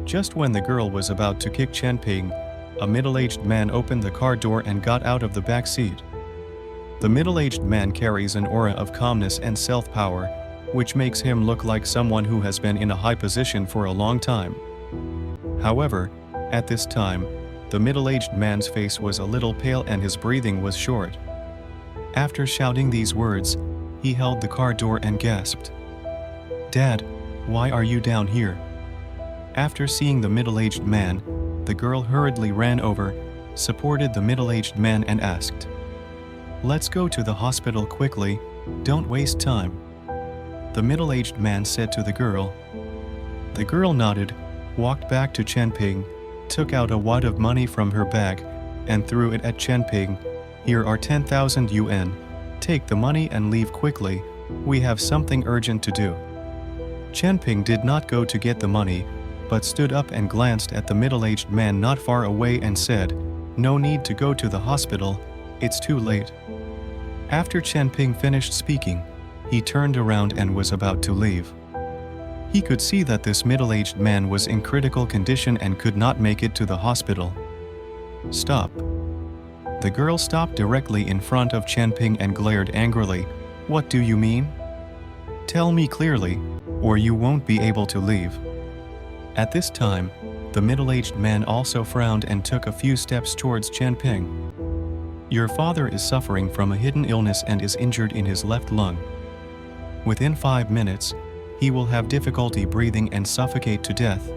Just when the girl was about to kick Chen-ping, a middle-aged man opened the car door and got out of the back seat. The middle-aged man carries an aura of calmness and self-power, which makes him look like someone who has been in a high position for a long time. However, at this time, the middle-aged man's face was a little pale and his breathing was short. After shouting these words, he held the car door and gasped, "Dad, why are you down here?" After seeing the middle-aged man, the girl hurriedly ran over, supported the middle-aged man and asked, "Let's go to the hospital quickly, don't waste time." The middle-aged man said to the girl. The girl nodded, walked back to Chen-ping, took out a wad of money from her bag, and threw it at Chen-ping. "Here are 10,000 yuan. Take the money and leave quickly, we have something urgent to do." Chen-ping did not go to get the money, but stood up and glanced at the middle-aged man not far away and said, "No need to go to the hospital, it's too late." After Chen-ping finished speaking, he turned around and was about to leave. He could see that this middle-aged man was in critical condition and could not make it to the hospital. "Stop." The girl stopped directly in front of Chen-ping and glared angrily. "What do you mean? Tell me clearly, or you won't be able to leave." At this time, the middle-aged man also frowned and took a few steps towards Chen-ping. "Your father is suffering from a hidden illness and is injured in his left lung. Within 5 minutes, he will have difficulty breathing and suffocate to death.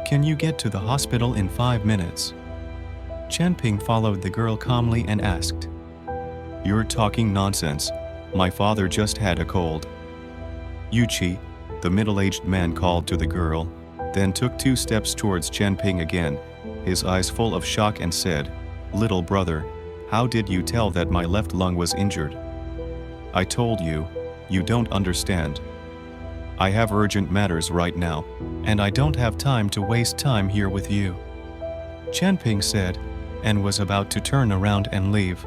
Can you get to the hospital in 5 minutes?" Chen-ping followed the girl calmly and asked, "You're talking nonsense. My father just had a cold." "Yuchi," the middle-aged man called to the girl, then took 2 steps towards Chen-ping again, his eyes full of shock, and said, "Little brother, how did you tell that my left lung was injured?" "I told you, you don't understand. I have urgent matters right now, and I don't have time to waste time here with you," Chen-ping said, and was about to turn around and leave.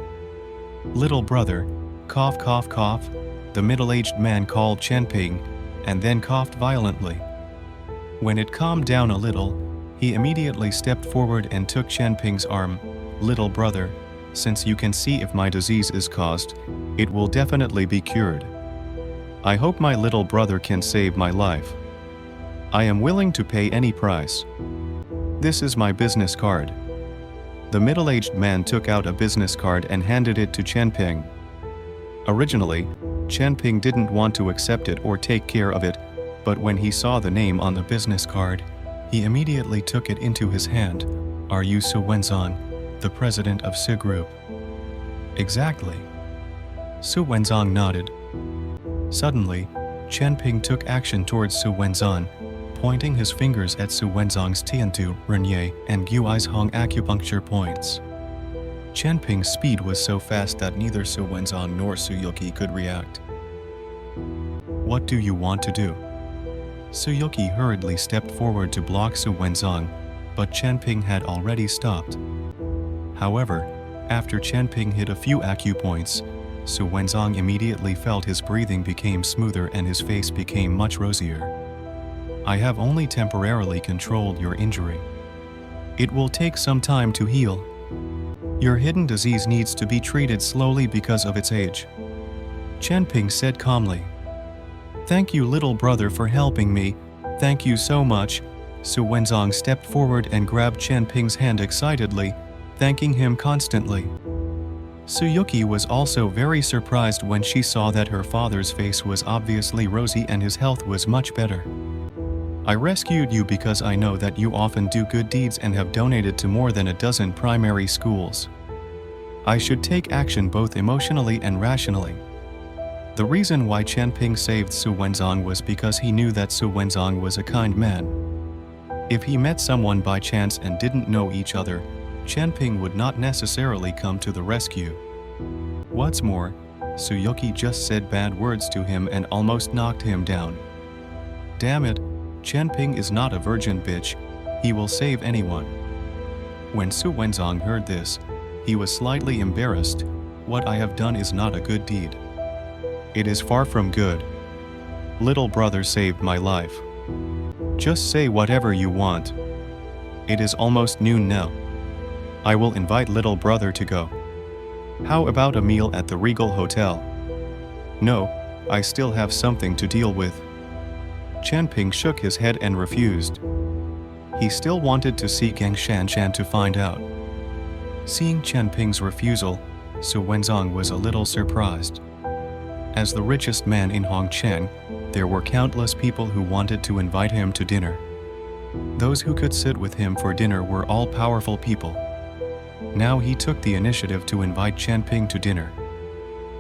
"Little brother, cough cough cough," the middle-aged man called Chen-ping, and then coughed violently. When it calmed down a little, he immediately stepped forward and took Chen-ping's arm. "Little brother, since you can see if my disease is caused, it will definitely be cured. I hope my little brother can save my life. I am willing to pay any price. This is my business card." The middle-aged man took out a business card and handed it to Chen-ping. Originally, Chen-ping didn't want to accept it or take care of it, but when he saw the name on the business card, he immediately took it into his hand. "Are you Su Wenzong, the president of Su Group?" "Exactly." Su Wenzong nodded. Suddenly, Chen-ping took action towards Su Wenzong, pointing his fingers at Su Wenzong's Tiantu, Renye, and Gui's Hong acupuncture points. Chen-ping's speed was so fast that neither Su Wenzong nor Su Yuki could react. "What do you want to do?" Su Yuki hurriedly stepped forward to block Su Wenzong, but Chen-ping had already stopped. However, after Chen-ping hit a few acupoints, Su Wenzong immediately felt his breathing became smoother and his face became much rosier. "I have only temporarily controlled your injury. It will take some time to heal. Your hidden disease needs to be treated slowly because of its age," Chen-ping said calmly. "Thank you, little brother, for helping me. Thank you so much." Su Wenzong stepped forward and grabbed Chen-ping's hand excitedly, thanking him constantly. Su Yuki was also very surprised when she saw that her father's face was obviously rosy and his health was much better. "I rescued you because I know that you often do good deeds and have donated to more than a dozen primary schools. I should take action both emotionally and rationally." The reason why Chen-ping saved Su Wenzong was because he knew that Su Wenzong was a kind man. If he met someone by chance and didn't know each other, Chen-ping would not necessarily come to the rescue. What's more, Su Yuki just said bad words to him and almost knocked him down. Damn it, Chen-ping is not a virgin bitch, he will save anyone. When Su Wenzong heard this, he was slightly embarrassed. What I have done is not a good deed. It is far from good. Little brother saved my life. Just say whatever you want. It is almost noon now. I will invite little brother to go. How about a meal at the Regal Hotel? No, I still have something to deal with. Chanping shook his head and refused. He still wanted to see Gang Shanshan to find out. Seeing Chanping's refusal, Su Wenzong was a little surprised. As the richest man in Hongcheng, there were countless people who wanted to invite him to dinner. Those who could sit with him for dinner were all powerful people. Now he took the initiative to invite Chanping to dinner.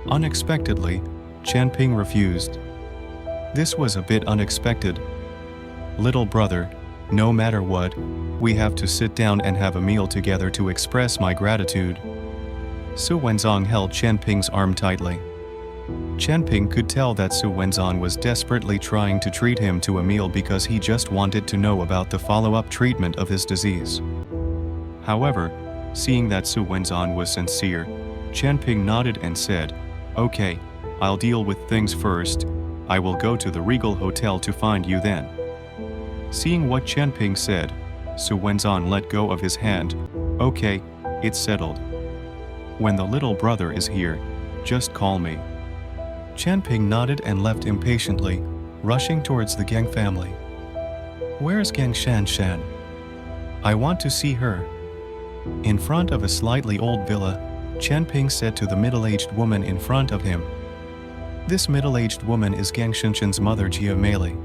Unexpectedly, Chanping refused. This was a bit unexpected. Little brother, no matter what, we have to sit down and have a meal together to express my gratitude. Su Wenzong held Chanping's arm tightly. Chanping could tell that Su Wenzong was desperately trying to treat him to a meal because he just wanted to know about the follow-up treatment of his disease. However, seeing that Su Wenzong was sincere, Chanping nodded and said, "Okay, I'll deal with things first. I will go to the Regal Hotel to find you then." Seeing what Chanping said, Su Wenzong let go of his hand. "Okay, it's settled. When the little brother is here, just call me." Chanping nodded and left impatiently, rushing towards the Gang family. "Where's Gang Shanshan? I want to see her." In front of a slightly old villa, Chanping said to the middle-aged woman in front of him. This middle-aged woman is Gang Shanshan's mother, Jia Meili.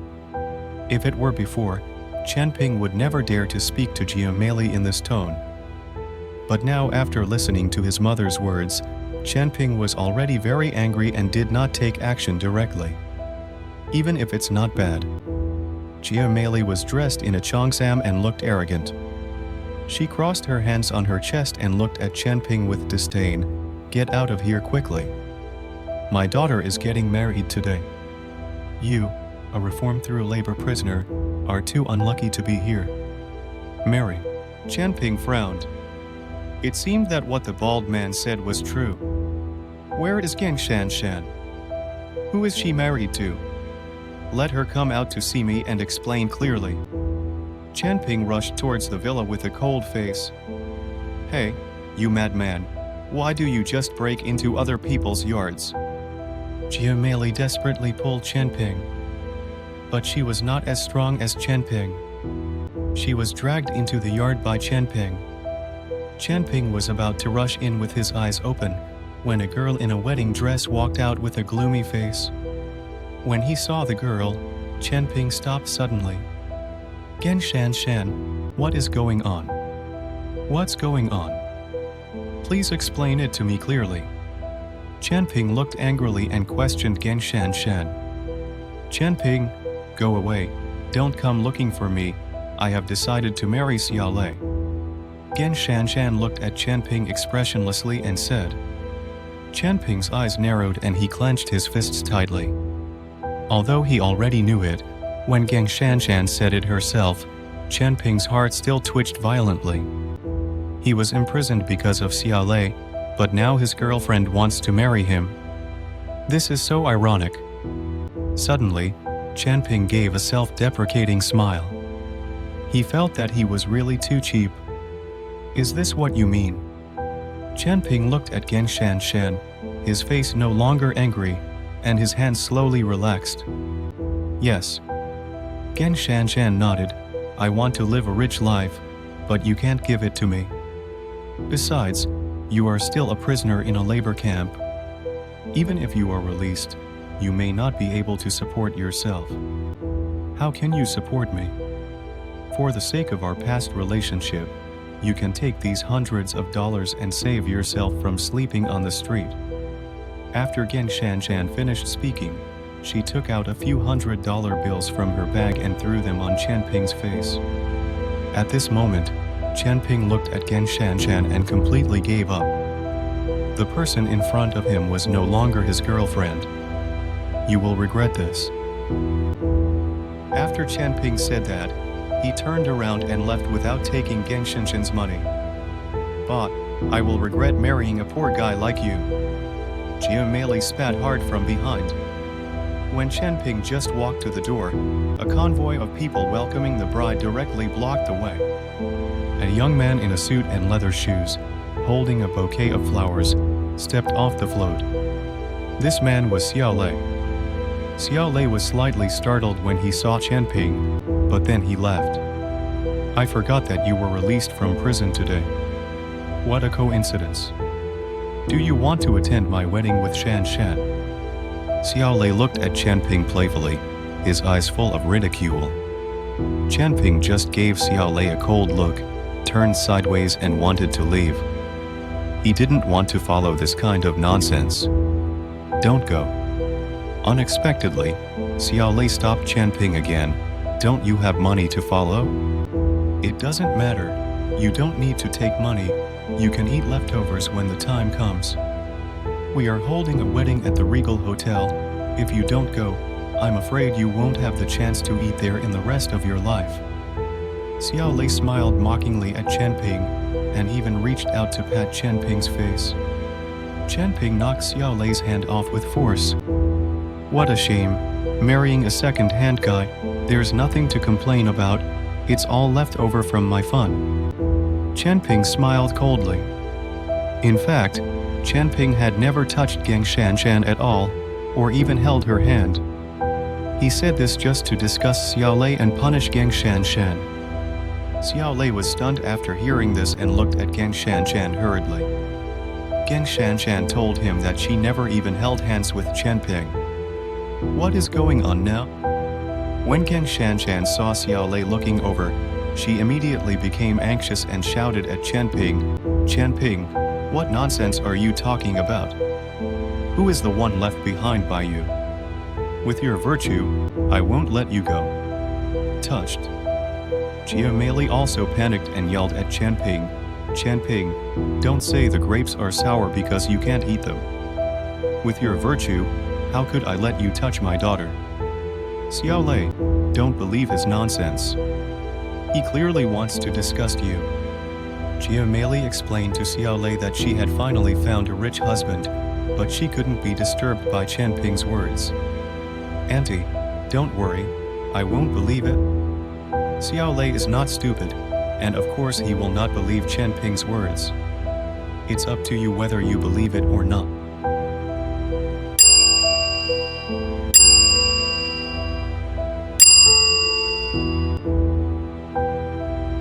If it were before, Chanping would never dare to speak to Jia Meili in this tone. But now, after listening to his mother's words, Chanping was already very angry and did not take action directly. Even if it's not bad. Jia Meili was dressed in a cheongsam and looked arrogant. She crossed her hands on her chest and looked at Chanping with disdain. "Get out of here quickly. My daughter is getting married today. You, a reformed-through labor prisoner, are too unlucky to be here. Marry." Chanping frowned. It seemed that what the bald man said was true. Where is Gang Shanshan? Who is she married to? Let her come out to see me and explain clearly. Chanping rushed towards the villa with a cold face. "Hey, you madman, why do you just break into other people's yards?" Jia Meili desperately pulled Chanping. But she was not as strong as Chanping. She was dragged into the yard by Chanping. Chanping was about to rush in with his eyes open, when a girl in a wedding dress walked out with a gloomy face. When he saw the girl, Chanping stopped suddenly. "Gang Shanshan, what is going on? What's going on? Please explain it to me clearly." Chanping looked angrily and questioned Gang Shanshan. "Chanping, go away, don't come looking for me, I have decided to marry Xiaolei." Gan Shanshan looked at Chanping expressionlessly and said. Chanping's eyes narrowed and he clenched his fists tightly. Although he already knew it, when Gang Shanshan said it herself, Chanping's heart still twitched violently. He was imprisoned because of Xiaolei, but now his girlfriend wants to marry him. This is so ironic. Suddenly, Chanping gave a self-deprecating smile. He felt that he was really too cheap. "Is this what you mean?" Chanping looked at Gang Shanshan, his face no longer angry, and his hands slowly relaxed. "Yes." Gang Shanshan nodded. "I want to live a rich life, but you can't give it to me. Besides, you are still a prisoner in a labor camp. Even if you are released, you may not be able to support yourself. How can you support me? For the sake of our past relationship, you can take these hundreds of dollars and save yourself from sleeping on the street." After Gang Shanshan finished speaking, she took out a few $100 bills from her bag and threw them on Chanping's face. At this moment, Chanping looked at Gang Shanshan and completely gave up. The person in front of him was no longer his girlfriend. "You will regret this." After Chanping said that, he turned around and left without taking Gang Shanshan's money. "But I will regret marrying a poor guy like you." Jia Meili spat hard from behind. When Chen Ping just walked to the door, a convoy of people welcoming the bride directly blocked the way. A young man in a suit and leather shoes, holding a bouquet of flowers, stepped off the float. This man was Xiao Lei. Xiao Lei was slightly startled when he saw Chen Ping, but then he left. I forgot that you were released from prison today. What a coincidence. Do you want to attend my wedding with Shan Shan? Xiao Lei looked at Chen Ping playfully, his eyes full of ridicule. Chen Ping just gave Xiao Lei a cold look, turned sideways and wanted to leave. He didn't want to follow this kind of nonsense. Don't go. Unexpectedly, Xiao Lei stopped Chen Ping again. Don't you have money to follow? It doesn't matter. You don't need to take money. You can eat leftovers when the time comes. We are holding a wedding at the Regal Hotel. If you don't go, I'm afraid you won't have the chance to eat there in the rest of your life. Xiao Lei smiled mockingly at Chen Ping, and even reached out to pat Chen Ping's face. Chen Ping knocked Xiao Lei's hand off with force. What a shame, marrying a second-hand guy. There's nothing to complain about. It's all left over from my fun. Chen Ping smiled coldly. In fact, Chen Ping had never touched Gang Shanshan at all, or even held her hand. He said this just to disgust Xiao Lei and punish Gang Shanshan. Xiao Lei was stunned after hearing this and looked at Gang Shanshan hurriedly. Gang Shanshan told him that she never even held hands with Chen Ping. What is going on now? When Gang Shanshan saw Xiao Lei looking over, she immediately became anxious and shouted at Chen Ping, "Chen Ping, what nonsense are you talking about? Who is the one left behind by you? With your virtue, I won't let you go." Touched. Jia Meili also panicked and yelled at Chen Ping, "Chen Ping, don't say the grapes are sour because you can't eat them. With your virtue, how could I let you touch my daughter?" Xiao Lei, don't believe his nonsense. He clearly wants to disgust you. Jia Meili explained to Xiao Lei that she had finally found a rich husband, but she couldn't be disturbed by Chen Ping's words. "Auntie, don't worry, I won't believe it." Xiao Lei is not stupid, and of course he will not believe Chen Ping's words. It's up to you whether you believe it or not.